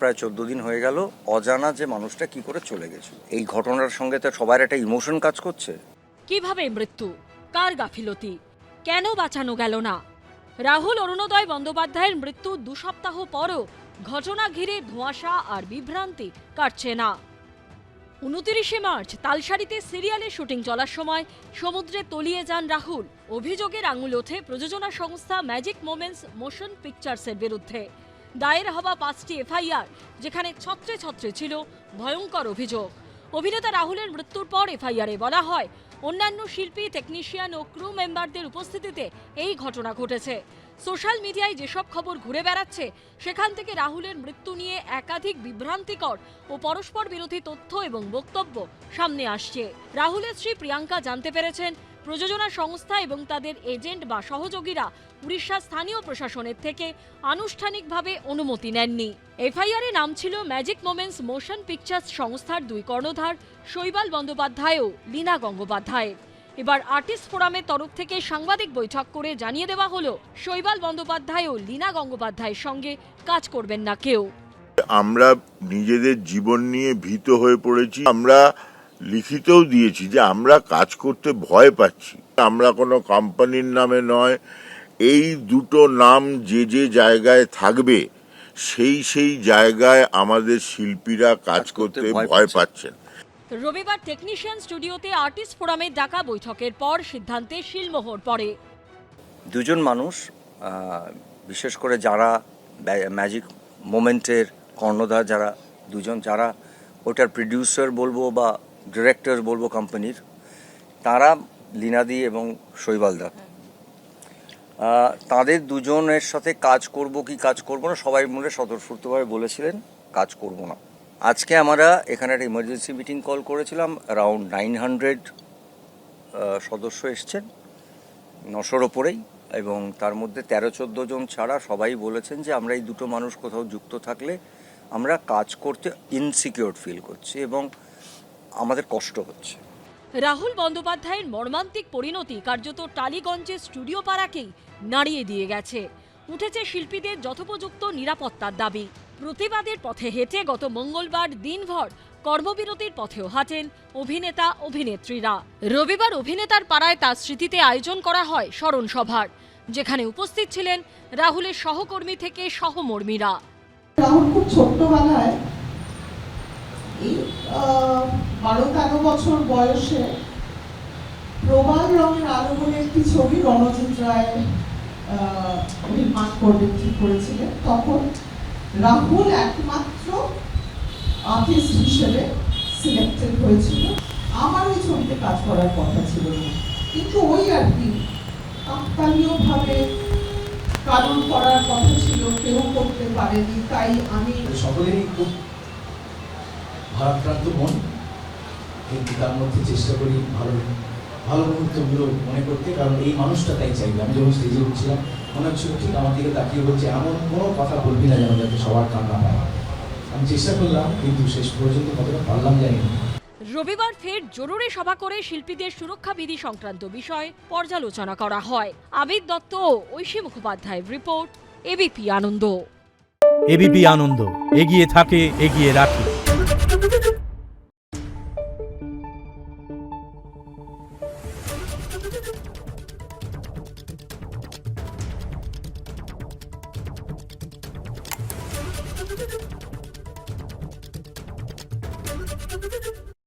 প্রায় 14 দিন হয়ে গেল অজানা যে মানুষটা কি করে চলে গেছে। এই ঘটনার সঙ্গে তো সবার একটা ইমোশন কাজ করছে। কিভাবে মৃত্যু, কার গাফিলতি, কেন বাঁচানো গেল না? রাহুল অরুণোদয় বন্দ্যোপাধ্যায়ের মৃত্যু 2 সপ্তাহ পরও ঘটনা ঘিরে ধোঁয়াশা আর বিভ্রান্তি কাটছে না। 29 মার্চ তালসারিতে সিরিয়ালে শুটিং চলার সময় সমুদ্রে তলিয়ে যান রাহুল। অভিযোগের আঙুল ওঠে প্রযোজনা সংস্থা ম্যাজিক মোমেন্টস মোশন পিকচার্সের বিরুদ্ধে। দায়ের হওয়া 5টি এফআইআর, যেখানে ছত্রে ছত্রে ছিল ভয়ঙ্কর অভিযোগ। অভিনেতা রাহুলের মৃত্যুর পর এফআইআরে বলা হয়, অন্যান্য শিল্পী, টেকনিশিয়ান ও ক্রু মেম্বারদের উপস্থিতিতে এই ঘটনা ঘটেছে। সোশ্যাল মিডিয়ায় যেসব খবর ঘুরে বেড়াচ্ছে, সেখান থেকে রাহুলের মৃত্যু নিয়ে একাধিক বিভ্রান্তিকর ও পরস্পর বিরোধী তথ্য এবং বক্তব্য সামনে আসছে। রাহুলের স্ত্রী প্রিয়াঙ্কা জানতে পেরেছেন, প্রযোজনা সংস্থা এবং তাদের এজেন্ট বা সহযোগীরা উড়িষ্যা স্থানীয় প্রশাসনের থেকে আনুষ্ঠানিকভাবে অনুমতি নেননি। এফআইআরে নাম ছিল ম্যাজিক মোমেন্টস মোশন পিকচার্স সংস্থার 2 কর্ণধার শৈবাল বন্দ্যোপাধ্যায় ও লীনা গঙ্গোপাধ্যায়। এবার আর্টিস্ট ফোরামের তরফ থেকে সাংবাদিক বৈঠক করে জানিয়ে দেওয়া হলো, শৈবাল বন্দ্যোপাধ্যায় ও লীনা গঙ্গোপাধ্যায়ের সঙ্গে কাজ করবেন না কেউ। আমরা নিজেদের জীবন নিয়ে ভীত হয়ে পড়েছি। আমরা লিখিতও দিয়েছি যে আমরা কাজ করতে ভয় পাচ্ছি। আমরা কোনো কোম্পানির নামে নয়, এই দুটো নাম যে যে জায়গায় থাকবে সেই জায়গায় আমাদের শিল্পীরা কাজ করতে ভয় পাচ্ছেন। রবিবার টেকনিশিয়ান স্টুডিওতে আর্টিস্ট ফোরামের ডাকা বৈঠকের পর সিদ্ধান্তে শিলমোহর পড়ে। দুজন মানুষ, বিশেষ করে যারা ম্যাজিক মোমেন্টের কর্ণধার, যারা দুজন, যারা ওটার প্রডিউসার বলবো বা ডিরেক্টর বলবো কোম্পানির, তারা লীনাদি এবং শৈবালদা, তাদের দুজনের সাথে কাজ করব কি কাজ করব না, সবাই মনে স্বতঃস্ফূর্তভাবে বলেছিলেন কাজ করব না। আজকে আমরা এখানে একটা ইমার্জেন্সি মিটিং কল করেছিলাম। অ্যারাউন্ড 900 সদস্য এসছেন, 900-র ওপরেই, এবং তার মধ্যে 13-14 জন ছাড়া সবাই বলেছেন যে আমরা এই দুটো মানুষ কোথাও যুক্ত থাকলে আমরা কাজ করতে ইনসিকিউর ফিল করছি এবং আমাদের কষ্ট হচ্ছে। রাহুল বন্দ্যোপাধ্যায়ের মর্মান্তিক পরিণতি কার্যত টালিগঞ্জের স্টুডিও পাড়াকেই নাড়িয়ে দিয়ে গেছে। উঠেছে শিল্পীদের যথোপযুক্ত নিরাপত্তার দাবি। প্রতিবাদের পথে হেঁটে গত মঙ্গলবার দিনভর কর্মবিরতির পথেও হাঁটেন অভিনেতা অভিনেত্রীরা। রবিবার অভিনেতার পাড়ায় তার স্মৃতিতে আয়োজন করা হয় স্মরণ সভার, যেখানে উপস্থিত ছিলেন রাহুলের সহকর্মী থেকে সহমর্মীরা। রাহুল খুব ছোট্টবেলায়, এই 12-13 বছর বয়সে প্রবাল রঙের আলো বলে একটি ছবি রণজিৎ রায় নির্মাণ করবেন ঠিক করেছিলেন। তখন রাহুল একমাত্র আর্টিস্ট হিসেবে সিলেক্টেড হয়েছিল। আমার ওই ছবিতে কাজ করার কথা ছিল না, কিন্তু ওই আর কি কাকতালীয়ভাবে কারণ করার কথা ছিল, কেউ করতে পারেনি, তাই আমি। সকলেরই খুব ভারাক্রান্ত মন, কিন্তু তার মধ্যে চেষ্টা করি ভালো মুহূর্তগুলো মনে করতে, কারণ এই মানুষটা তাই চাইবে। আমি যখন স্টেজে উঠছিলাম মনে হচ্ছিল ঠিক আমার দিকে তাকিয়ে বলছে, এমন কোনো কথা বলবি না যেন যাতে সবার কান্না পায়। আমি চেষ্টা করলাম, কিন্তু শেষ পর্যন্ত কতটা পারলাম জানি না। রবিবার ফের জরুরি সভা করে শিল্পীদের সুরক্ষা বিধি সংক্রান্ত বিষয়ে পর্যালোচনা করা হয়। আবির দত্ত ও ঐশী মুখোপাধ্যায়ের রিপোর্ট, এবিপি আনন্দ। এবিপি আনন্দ, এগিয়ে থাকে, এগিয়ে রাখে। Thank you.